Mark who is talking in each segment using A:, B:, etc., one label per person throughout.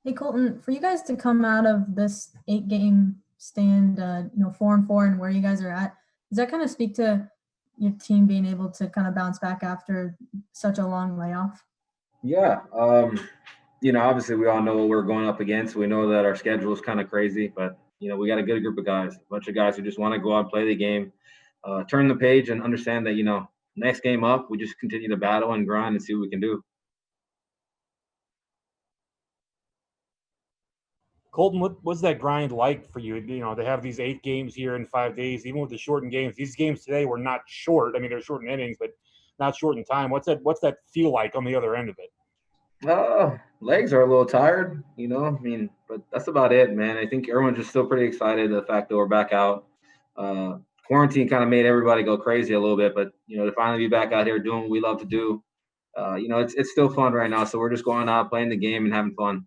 A: Hey Colton, for you guys to come out of this 8 game stand, 4-4 and where you guys are at, does that kind of speak to your team being able to kind of bounce back after such a long layoff?
B: Yeah. Obviously we all know what we're going up against. We know that our schedule is kind of crazy, but we got a good group of guys, a bunch of guys who just want to go out and play the game, turn the page and understand that, next game up, we just continue to battle and grind and see what we can do.
C: Colton, what was that grind like for you? They have these 8 games here in 5 days, even with the shortened games. These games today were not short. I mean, they're short in innings, but not short in time. What's that feel like on the other end of it?
B: Legs are a little tired, but that's about it, man. I think everyone's just still pretty excited the fact that we're back out. Uh, Quarantine kind of made everybody go crazy a little bit, but to finally be back out here doing what we love to do, it's still fun right now. So we're just going out, playing the game, and having fun.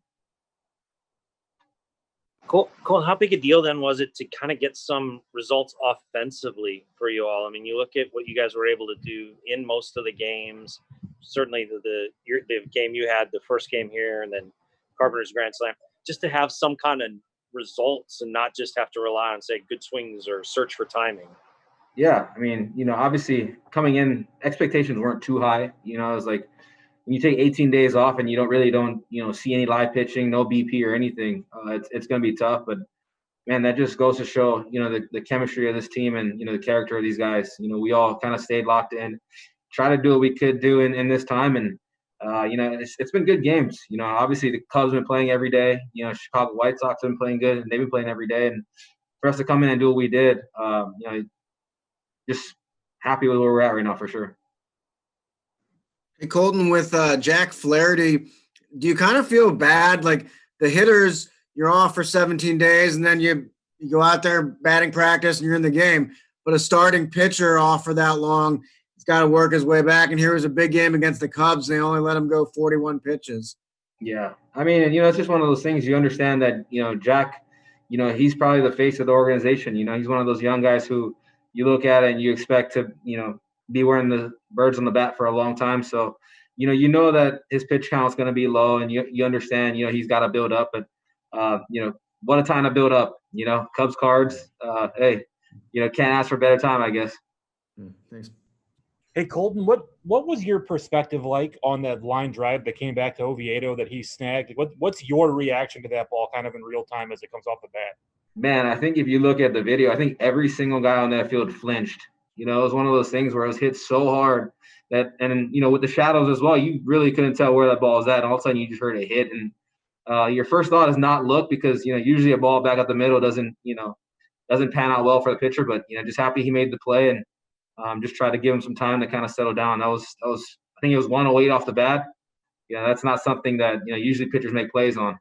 D: Cole, how big a deal then was it to kind of get some results offensively for you all? I mean, you look at what you guys were able to do in most of the games. Certainly, the game you had, the first game here, and then Carpenter's Grand Slam, just to have some kind of results and not just have to rely on, say, good swings or search for timing.
B: Yeah, I mean, obviously coming in, expectations weren't too high. It was like when you take 18 days off and you don't see any live pitching, no BP or anything, it's going to be tough. But man, that just goes to show the chemistry of this team and the character of these guys. We all kind of stayed locked in, try to do what we could do in this time, and it's been good games. Obviously the Cubs have been playing every day. Chicago White Sox have been playing good, and they've been playing every day. And for us to come in and do what we did, just happy with where we're at right now for sure.
E: Hey, Colton, with Jack Flaherty, do you kind of feel bad? Like the hitters, you're off for 17 days and then you go out there batting practice and you're in the game. But a starting pitcher off for that long, he's got to work his way back. And here was a big game against the Cubs. And they only let him go 41 pitches.
B: Yeah. I mean, it's just one of those things. You understand that, Jack, he's probably the face of the organization. He's one of those young guys who you look at it and you expect to, be wearing the birds on the bat for a long time. So, that his pitch count is going to be low, and you understand, he's got to build up. But, what a time to build up. Cubs cards. Hey, can't ask for a better time, I guess.
E: Thanks.
C: Hey, Colton, what was your perspective like on that line drive that came back to Oviedo that he snagged? What's your reaction to that ball kind of in real time as it comes off the bat?
B: Man, I think if you look at the video, I think every single guy on that field flinched. It was one of those things where it was hit so hard that, and with the shadows as well, you really couldn't tell where that ball was at. And all of a sudden, you just heard it hit, and your first thought is not look, because usually a ball back up the middle doesn't pan out well for the pitcher. But just happy he made the play, and just try to give him some time to kind of settle down. That was I think it was 108 off the bat. That's not something that usually pitchers make plays on.